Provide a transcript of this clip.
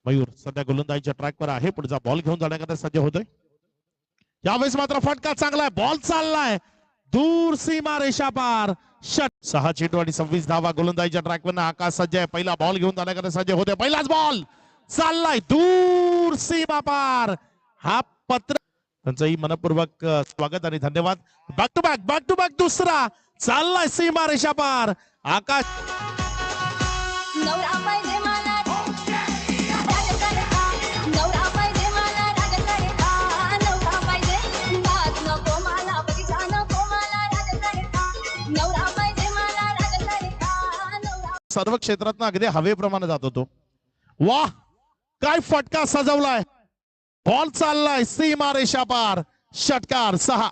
मयूर सध्या गोलंदाजीच्या ट्रॅकवर आहे, पुढचा बॉल घेऊन जाण्याकरता सज्ज होतोय. यावेळेस मात्र फटका चांगला आहे, बॉल चाललाय दूर सीमा रेषा पार. षट 6 चेंडू आणि 26 धावा. गोलंदाजीच्या ट्रॅकवर आकाश सज्ज आहे, पहिला बॉल घेऊन जाण्याकरता सज्ज होते. पहिलाच बॉल चाललाय दूर सीमा पार. हा पत्र त्यांचंही मनपूर्वक स्वागत आणि धन्यवाद. बॅक टू बॅक दुसरा चाललाय सीमा रेषा पार. आकाश सर्व क्षेत्रात अगदी हवेप्रमाणे जात होतो. वाह काय फटका सजवलाय, बॉल चाललाय सीमा रेषा पार. षटकार 6.